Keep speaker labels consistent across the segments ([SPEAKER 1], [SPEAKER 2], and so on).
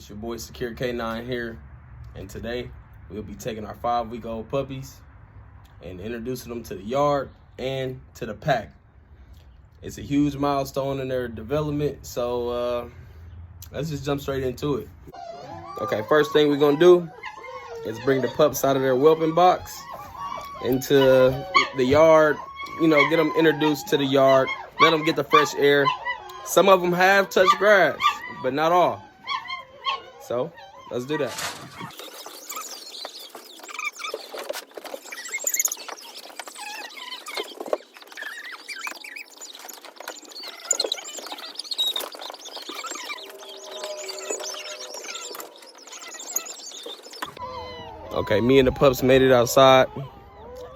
[SPEAKER 1] It's your boy Secure K9 here, and today we'll be taking our 5-week-old puppies and introducing them to the yard and to the pack. It's a huge milestone in their development, so let's just jump straight into it. Okay, first thing we're gonna do is bring the pups out of their whelping box into the yard. You know, get them introduced to the yard, let them get the fresh air. Some of them have touched grass, but not all. So let's do that. Okay, me and the pups made it outside.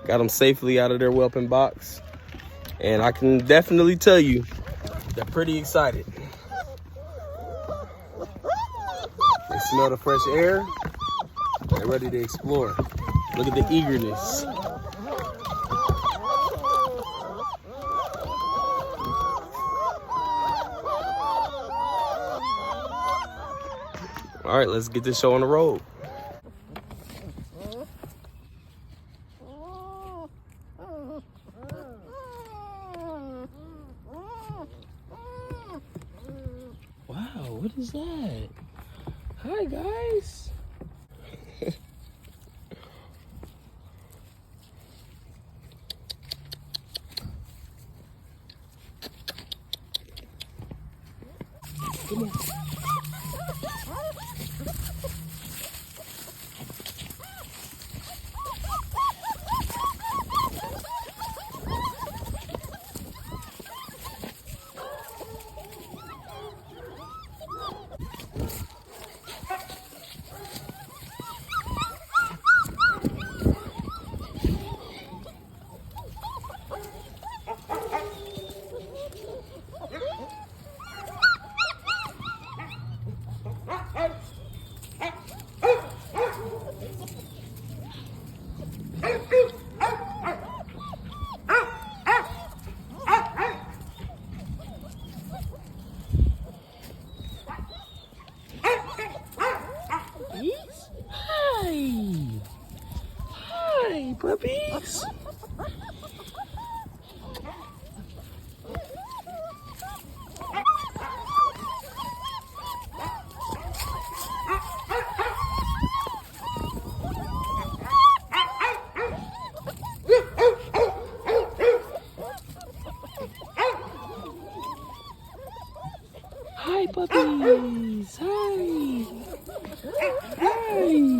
[SPEAKER 1] Got them safely out of their whelping box. And I can definitely tell you, they're pretty excited. They smell the fresh air. They're ready to explore. Look at the eagerness. All right, let's get this show on the road. Wow, what is that? Hi, guys. Come on. Hi, puppies. Hi, puppies. Hi. Hi.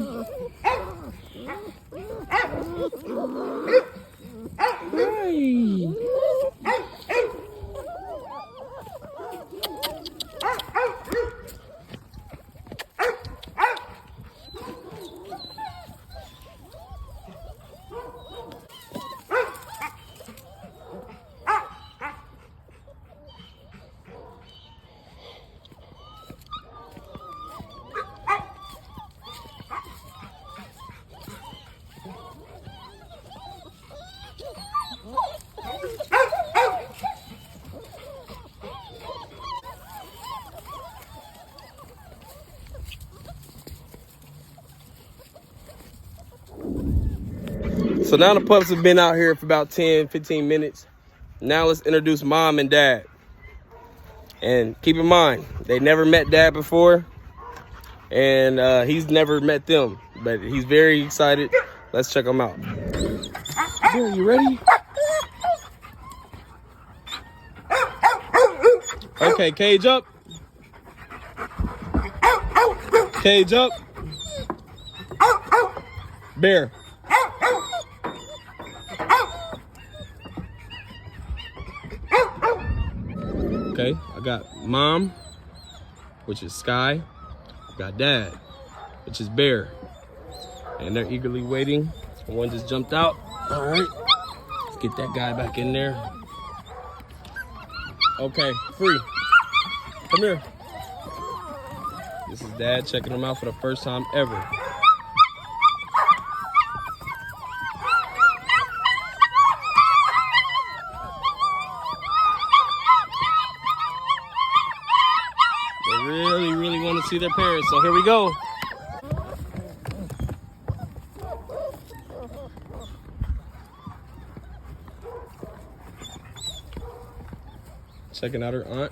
[SPEAKER 1] So now the pups have been out here for about 10-15 minutes. Now let's introduce mom and dad. And keep in mind, they never met dad before. And he's never met them. But he's very excited. Let's check them out. Are you ready? Okay, cage up. Cage up. Bear. Okay, I got mom, which is Sky. Got dad, which is Bear. And they're eagerly waiting. One just jumped out. All right, let's get that guy back in there. Okay, free. Come here. This is dad checking them out for the first time ever. They really want to see their parents. So here we go. Checking out her aunt.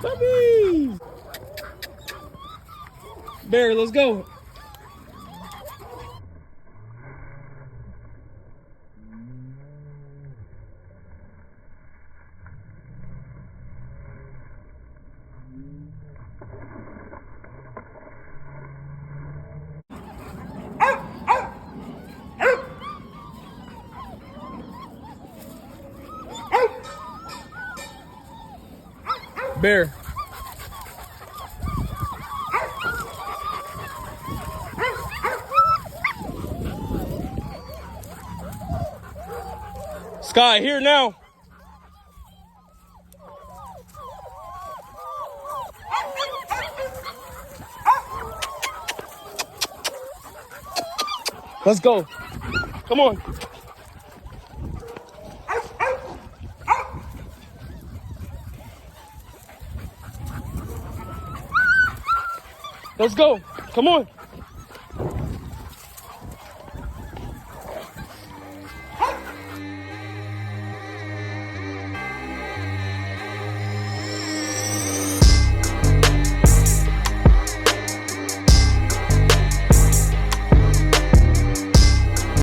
[SPEAKER 1] Puppies! Bear, let's go. Bear. Sky, here now. Let's go. Come on. Let's go. Come on.